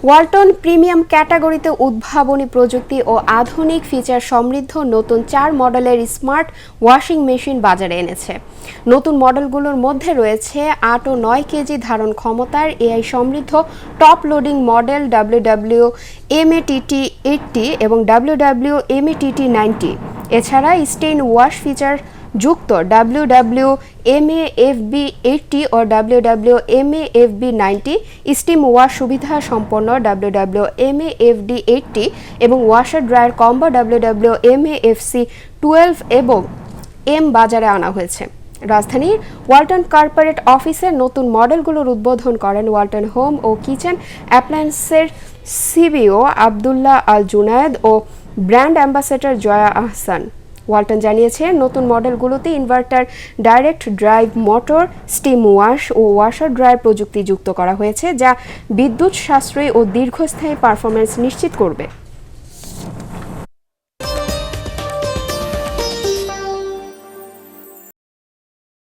Walton premium ক্যাটাগরিতে উদ্ভাবনী প্রযুক্তি ও আধুনিক ফিচার সমৃদ্ধ নতুন 4 মডেলের স্মার্ট ওয়াশিং মেশিন বাজারে এনেছে। নতুন মডেলগুলোর মধ্যে রয়েছে 8 ও 9 কেজি ধারণ ক্ষমতার এআই সমৃদ্ধ টপ লোডিং মডেল WWMATT80 এবং WWMATT90। এছাড়া স্টেইন ওয়াশ ফিচার যুক্ত WWMAFB80 ও WWMAFB90, স্টিম ওয়াশ সুবিধা সম্পন্ন WWMAFD80 এবং ওয়াশার ড্রায়ার কম্বো WWMAFC12 এবং M বাজারে আনা হয়েছে। রাজধানীর ওয়ালটন কর্পোরেট অফিসের নতুন মডেলগুলোর উদ্বোধন করেন ওয়ালটন হোম ও কিচেন অ্যাপ্লায়েন্সের সিবিও আব্দুল্লাহ আল জুনায়েদ ও ব্র্যান্ড অ্যাম্বাসেডর জয়া আহসান। ওয়ালটন জানিয়েছে, নতুন মডেলগুলোতে inverter, direct drive motor, steam wash ও ওয়াশার ড্রায়ার প্রযুক্তি যুক্ত করা হয়েছে, যা বিদ্যুৎ সাশ্রয়ী ও দীর্ঘস্থায়ী পারফরম্যান্স নিশ্চিত করবে।